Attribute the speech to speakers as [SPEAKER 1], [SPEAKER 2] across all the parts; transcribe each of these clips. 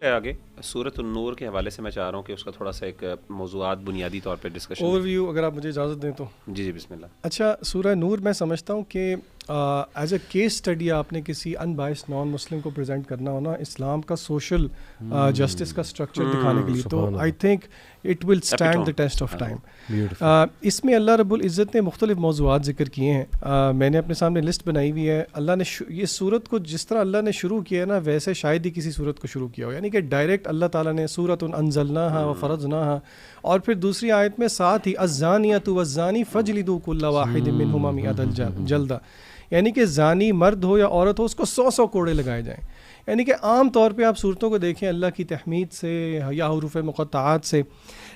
[SPEAKER 1] آگے سورۃ النور کے حوالے سے میں چاہ رہا ہوں کہ اس کا تھوڑا سا ایک موضوعات بنیادی طور پہ ڈسکشن.
[SPEAKER 2] اوور ویو اگر آپ مجھے اجازت دیں تو.
[SPEAKER 1] جی بسم اللہ.
[SPEAKER 2] اچھا، سورہ نور میں سمجھتا ہوں کہ ایز اے کیس اسٹڈی آپ نے کسی ان بائس نان مسلم کو پریزنٹ کرنا ہونا اسلام کا سوشل جسٹس کا اسٹرکچر دکھانے کے لیے، تو I think it will stand the test of time. اس میں اللہ رب العزت نے مختلف موضوعات ذکر کیے ہیں. میں نے اپنے سامنے لسٹ بنائی ہوئی ہے. اللہ نے یہ سورت کو جس طرح اللہ نے شروع کیا ہے نا، ویسے شاید ہی کسی سورت کو شروع کیا ہو، یعنی کہ ڈائریکٹ اللہ تعالیٰ نے سورۃ انزلناہا وفرضناہا، اور پھر دوسری آیت میں ساتھ ہی الزانیۃ والزانی فجلدوا کل واحد منہما مئۃ جلدہ، یعنی کہ زانی مرد ہو یا عورت ہو اس کو 100 کوڑے لگائے جائیں. یعنی کہ عام طور پہ آپ صورتوں کو دیکھیں اللہ کی تحمید سے یا حروف مقطعات سے.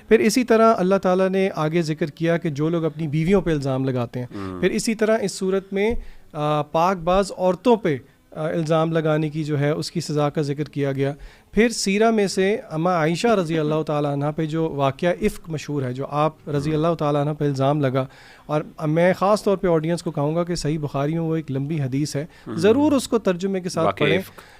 [SPEAKER 2] پھر اسی طرح اللہ تعالیٰ نے آگے ذکر کیا کہ جو لوگ اپنی بیویوں پہ الزام لگاتے ہیں، پھر اسی طرح اس صورت میں پاک باز عورتوں پہ الزام لگانے کی جو ہے اس کی سزا کا ذکر کیا گیا. پھر سیرہ میں سے اما عائشہ رضی اللہ تعالیٰ عنہ پہ جو واقعہ افک مشہور ہے، جو آپ رضی اللہ تعالیٰ عنہ پہ الزام لگا، اور میں خاص طور پہ آڈینس کو کہوں گا کہ صحیح بخاری میں وہ ایک لمبی حدیث ہے، ضرور اس کو ترجمے کے ساتھ پڑھیں.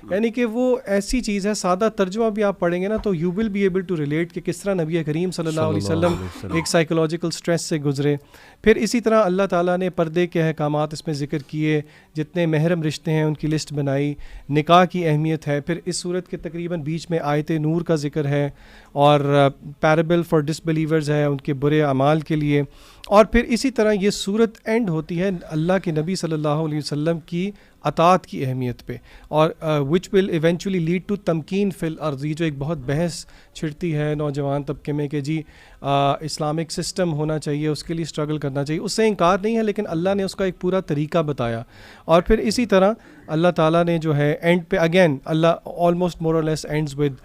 [SPEAKER 2] یعنی کہ وہ ایسی چیز ہے، سادہ ترجمہ بھی آپ پڑھیں گے نا تو you will be able to relate کہ کس طرح نبی کریم صلی اللہ علیہ وسلم ایک سائیکولوجیکل سٹریس سے گزرے. پھر اسی طرح اللہ تعالیٰ نے پردے کے احکامات اس میں ذکر کیے، جتنے محرم رشتے ہیں ان کی لسٹ بنائی، نکاح کی اہمیت ہے. پھر اس صورت کے تقریباً بیچ میں آیت نور کا ذکر ہے، اور پیرابل فار ڈس بلیورز ہے، ان کے برے اعمال کے لیے. اور پھر اسی طرح یہ صورت اینڈ ہوتی ہے اللہ کے نبی صلی اللہ علیہ وسلم کی اطاعت کی اہمیت پہ، اور وچ ول ایونچولی لیڈ ٹو تمکین فی الارض. یہ جو ایک بہت بحث چھڑتی ہے نوجوان طبقے میں کہ جی اسلامک سسٹم ہونا چاہیے، اس کے لیے اسٹرگل کرنا چاہیے، اس سے انکار نہیں ہے، لیکن اللہ نے اس کا ایک پورا طریقہ بتایا. اور پھر اسی طرح اللہ تعالیٰ نے جو ہے اینڈ پہ اگین اللہ آلموسٹ مور اور لیس اینڈز ود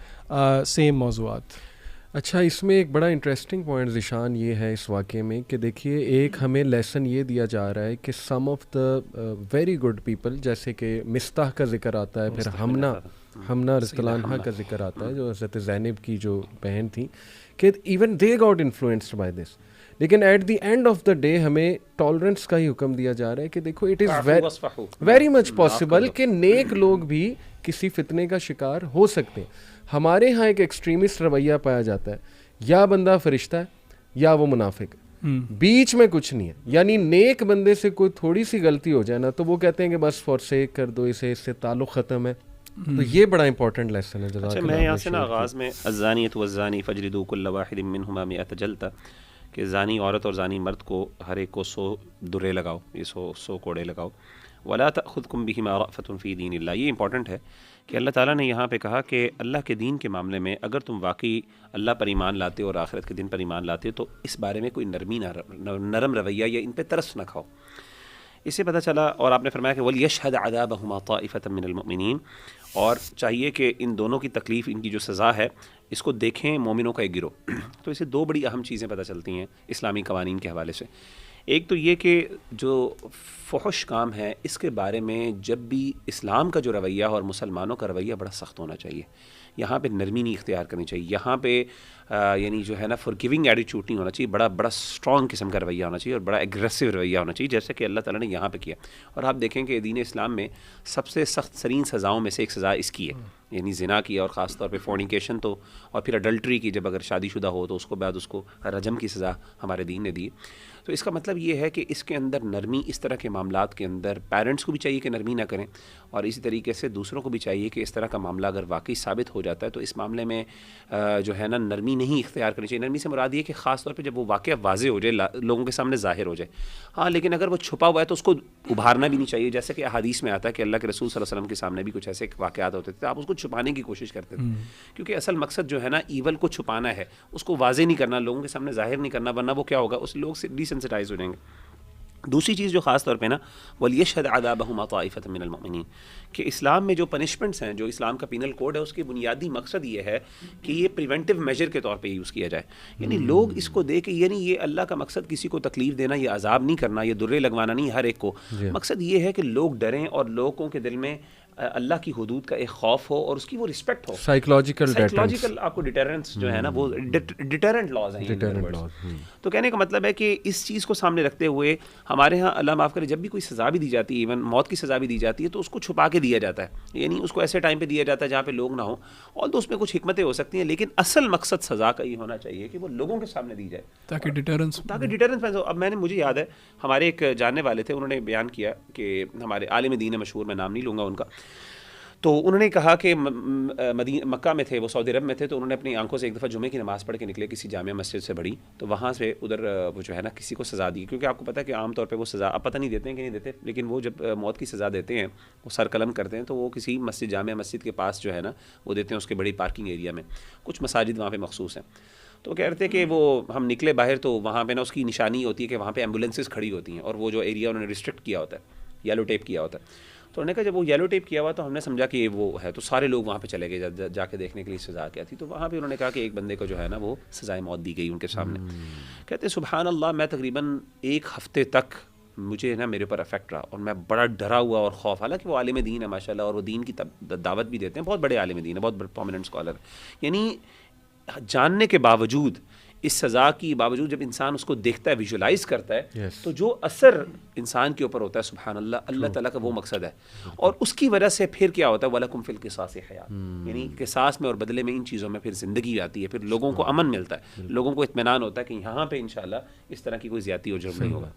[SPEAKER 2] سیم موضوعات.
[SPEAKER 3] اچھا، اس میں ایک بڑا انٹرسٹنگ پوائنٹ ذیشان یہ ہے اس واقعے میں کہ دیکھیے ایک ہمیں لیسن یہ دیا جا رہا ہے کہ some of the very good people, جیسے کہ مستح کا ذکر آتا ہے، پھر ہمنا رضی اللہ عنہا کا ذکر آتا ہے جو حضرت زینب کی جو بہن تھیں، کہ even they got influenced by this. لیکن at the end of the day ہمیں ٹالرنس کا ہی حکم دیا جا رہا ہے کہ دیکھو it is very much possible کہ نیک لوگ بھی کسی فتنے کا شکار ہو سکتے ہیں. ہمارے ہاں ایک ایکسٹریمسٹ رویہ پایا جاتا ہے، یا بندہ فرشتہ ہے یا وہ منافق ہے، بیچ میں کچھ نہیں ہے. یعنی نیک بندے سے کوئی تھوڑی سی غلطی ہو جائے نا تو وہ کہتے ہیں کہ بس فورسیک کر دو اسے، اس سے تعلق ختم ہے. تو یہ بڑا امپورٹنٹ لیسن ہے.
[SPEAKER 1] اچھا، میں یہاں سے نا آغاز میں الزانیۃ والزانی فجلدوا کل واحد منہما مئۃ جلدہ، کہ زانی عورت اور زانی مرد کو ہر ایک کو 100 درے لگاؤ، یہ 100 کوڑے لگاؤ. ولا تأخذکم بہما رأفۃ فی دین اللہ. یہ امپورٹنٹ ہے کہ اللہ تعالیٰ نے یہاں پہ کہا کہ اللہ کے دین کے معاملے میں اگر تم واقعی اللہ پر ایمان لاتے ہو اور آخرت کے دن پر ایمان لاتے ہو تو اس بارے میں کوئی نرم رویہ یا ان پہ ترس نہ کھاؤ. اس سے پتہ چلا، اور آپ نے فرمایا کہ وَلْيَشْهَدْ عَذَابَهُمَا طَائِفَةٌ مِّنَ الْمُؤْمِنِينَ، اور چاہیے کہ ان دونوں کی تکلیف، ان کی جو سزا ہے، اس کو دیکھیں مومنوں کا ایک گروہ. تو اسے 2 بڑی اہم چیزیں پتہ چلتی ہیں اسلامی قوانین کے حوالے سے. ایک تو یہ کہ جو فحش کام ہے اس کے بارے میں جب بھی اسلام کا جو رویہ اور مسلمانوں کا رویہ بڑا سخت ہونا چاہیے. یہاں پہ نرمی نہیں اختیار کرنی چاہیے. یہاں پہ یعنی جو ہے نا فورگیونگ ایٹیٹیوڈ نہیں ہونا چاہیے، بڑا اسٹرانگ قسم کا رویہ ہونا چاہیے اور بڑا ایگریسو رویہ ہونا چاہیے، جیسے کہ اللہ تعالیٰ نے یہاں پہ کیا. اور آپ دیکھیں کہ دین اسلام میں سب سے سخت ترین سزاؤں میں سے ایک سزا اس کی ہے، یعنی زنا کی، اور خاص طور پہ فورنیکیشن تو، اور پھر اڈلٹری کی، جب اگر شادی شدہ ہو تو اس کو بعد اس کو رجم کی سزا ہمارے دین نے دی. تو اس کا مطلب یہ ہے کہ اس کے اندر نرمی، اس طرح کے معاملات کے اندر پیرنٹس کو بھی چاہیے کہ نرمی نہ کریں، اور اسی طریقے سے دوسروں کو بھی چاہیے کہ اس طرح کا معاملہ اگر واقعی ثابت ہو جاتا ہے تو اس معاملے میں جو ہے نا نرمی نہیں اختیار کرنی چاہیے. نرمی سے مراد یہ کہ خاص طور پہ جب وہ واقعہ واضح ہو جائے، لوگوں کے سامنے ظاہر ہو جائے. ہاں، لیکن اگر وہ چھپا ہوا ہے تو اس کو ابھارنا بھی نہیں چاہیے، جیسے کہ احادیث میں آتا ہے کہ اللہ کے رسول صلی اللہ علیہ وسلم کے سامنے بھی کچھ ایسے واقعات ہوتے تھے، آپ اس کو چھپانے کی کوشش کرتے تھے، کیونکہ اصل مقصد جو ہے نا ایول کو چھپانا ہے، اس کو واضح نہیں کرنا، لوگوں کے سامنے ظاہر نہیں کرنا، ورنہ وہ کیا ہوگا، اس لوگ سے ڈیسنسٹائز ہو جائیں گے. دوسری چیز جو خاص طور پہ نا وَلْيَشْهَدْ عَذَابَهُمَا طَائِفَةٌ مِّنَ الْمُؤْمِنِينَ، کہ اسلام میں جو پنشمنٹس ہیں، جو اسلام کا پینل کوڈ ہے، اس کی بنیادی مقصد یہ ہے کہ یہ پریونٹیو میجر کے طور پہ یوز کیا جائے. یعنی لوگ اس کو دے کے، یعنی یہ اللہ کا مقصد کسی کو تکلیف دینا، یہ عذاب نہیں کرنا، یہ درے لگوانا نہیں ہر ایک کو. مقصد یہ ہے کہ لوگ ڈریں اور لوگوں کے دل میں اللہ کی حدود کا ایک خوف ہو اور اس کی وہ رسپیکٹ ہو.
[SPEAKER 3] سائیکلوجیکل
[SPEAKER 1] آپ کو ڈیٹرنس جو ہے نا وہ ڈیٹرنٹ لاز ہیں. تو کہنے کا مطلب ہے کہ اس چیز کو سامنے رکھتے ہوئے ہمارے ہاں اللہ معاف کرے جب بھی کوئی سزا بھی دی جاتی ہے, ایون موت کی سزا بھی دی جاتی ہے, تو اس کو چھپا کے دیا جاتا ہے, یعنی اس کو ایسے ٹائم پہ دیا جاتا ہے جہاں پہ لوگ نہ ہوں. اور تو اس میں کچھ حکمتیں ہو سکتی ہیں, لیکن اصل مقصد سزا کا یہ ہونا چاہیے کہ وہ لوگوں کے سامنے دی جائے
[SPEAKER 2] تاکہ ڈیٹرنس
[SPEAKER 1] ہو. اب مجھے یاد ہے ہمارے ایک جاننے والے تھے, انہوں نے بیان کیا کہ ہمارے عالم دین مشہور, میں نام نہیں لوں گا ان کا, تو انہوں نے کہا کہ مکہ میں تھے, وہ سعودی عرب میں تھے, تو انہوں نے اپنی آنکھوں سے ایک دفعہ جمعے کی نماز پڑھ کے نکلے کسی جامع مسجد سے بڑی, تو وہاں سے ادھر وہ جو ہے نا کسی کو سزا دی, کیونکہ آپ کو پتہ ہے کہ عام طور پہ وہ سزا آپ پتہ نہیں دیتے ہیں کہ نہیں دیتے, لیکن وہ جب موت کی سزا دیتے ہیں وہ سر قلم کرتے ہیں تو وہ کسی مسجد جامع مسجد کے پاس جو ہے نا وہ دیتے ہیں, اس کے بڑی پارکنگ ایریا میں, کچھ مساجد وہاں پہ مخصوص ہیں. تو کہہ رہے تھے کہ وہ ہم نکلے باہر تو وہاں پہ نا اس کی نشانی ہوتی ہے کہ وہاں پہ ایمبولینسز کھڑی ہوتی ہیں, اور وہ جو ایریا انہوں نے ریسٹرکٹ کیا ہوتا ہے, یلو ٹیپ کیا ہوتا ہے. تو انہوں نے کہا جب وہ یلو ٹیپ کیا ہوا تو ہم نے سمجھا کہ وہ ہے, تو سارے لوگ وہاں پہ چلے گئے جا کے دیکھنے کے لیے سزا کیا تھی. تو وہاں پہ انہوں نے کہا کہ ایک بندے کو جو ہے نا وہ سزائے موت دی گئی ان کے سامنے. کہتے سبحان اللہ, میں تقریباً ایک ہفتے تک مجھے نا میرے اوپر افیکٹ رہا, اور میں بڑا ڈرا ہوا اور خوف, حالانکہ وہ عالم دین ہے ماشاء اللہ, اور وہ دین کی دعوت بھی دیتے ہیں, بہت بڑے عالم دین ہے, بہت بڑے پرومیننٹ اسکالر, یعنی جاننے کے باوجود, اس سزا کی باوجود جب انسان اس کو دیکھتا ہے, ویژولائز کرتا ہے, تو جو اثر انسان کے اوپر ہوتا ہے سبحان اللہ, اللہ تعالیٰ کا وہ مقصد ہے. اور اس کی وجہ سے پھر کیا ہوتا ہے, وَلَكُمْ فِي الْقِصَاصِ حَيَاةٌ, یعنی قصاص میں اور بدلے میں ان چیزوں میں پھر زندگی آتی ہے, پھر لوگوں کو امن ملتا ہے, لوگوں کو اطمینان ہوتا ہے کہ یہاں پہ انشاءاللہ اس طرح کی کوئی زیادتی اور جرم نہیں ہوگا.